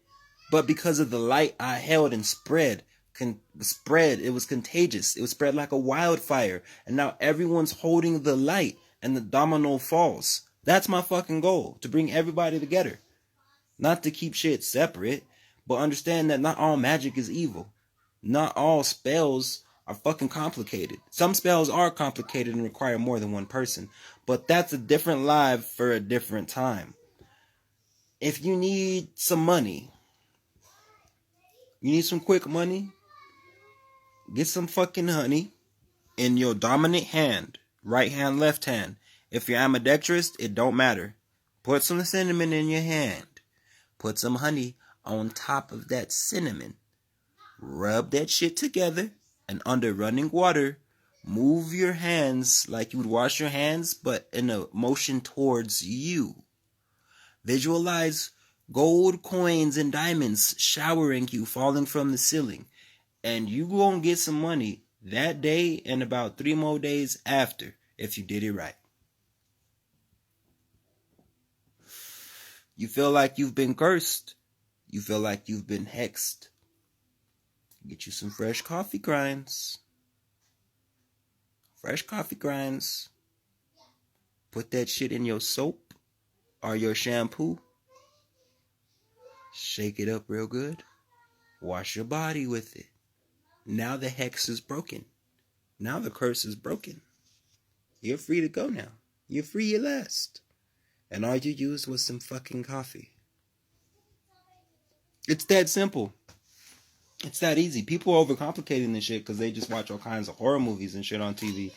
but because of the light I held and spread. It was contagious. It was spread like a wildfire. And now everyone's holding the light. And the domino falls. That's my fucking goal. To bring everybody together. Not to keep shit separate. But understand that not all magic is evil. Not all spells are fucking complicated. Some spells are complicated and require more than one person. But that's a different live for a different time. If you need some money, you need some quick money, get some fucking honey in your dominant hand. Right hand, left hand. If you're ambidextrous, it don't matter. Put some cinnamon in your hand. Put some honey on top of that cinnamon. Rub that shit together. And under running water, move your hands like you would wash your hands, but in a motion towards you. Visualize gold coins and diamonds showering you, falling from the ceiling. And you gonna get some money that day and about 3 more days after if you did it right. You feel like you've been cursed. You feel like you've been hexed. Get you some fresh coffee grinds. Fresh coffee grinds. Put that shit in your soap or your shampoo. Shake it up real good. Wash your body with it. Now the hex is broken. Now the curse is broken. You're free to go now. You're free at last. And all you used was some fucking coffee. It's that simple. It's that easy. People are overcomplicating this shit because they just watch all kinds of horror movies and shit on TV.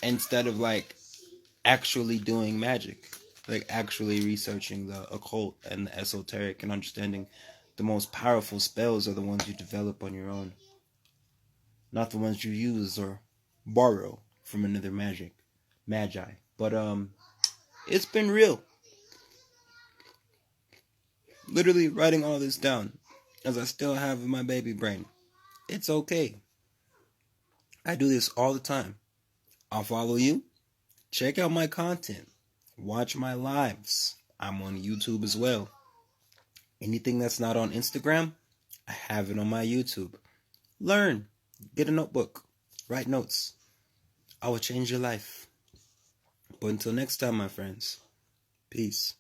Instead of like actually doing magic. Like actually researching the occult and the esoteric and understanding the most powerful spells are the ones you develop on your own. Not the ones you use or borrow from another magi. But it's been real. Literally writing all this down. As I still have in my baby brain. It's okay. I do this all the time. I'll follow you. Check out my content. Watch my lives. I'm on YouTube as well. Anything that's not on Instagram, I have it on my YouTube. Learn. Get a notebook. Write notes. I will change your life. But until next time, my friends. Peace.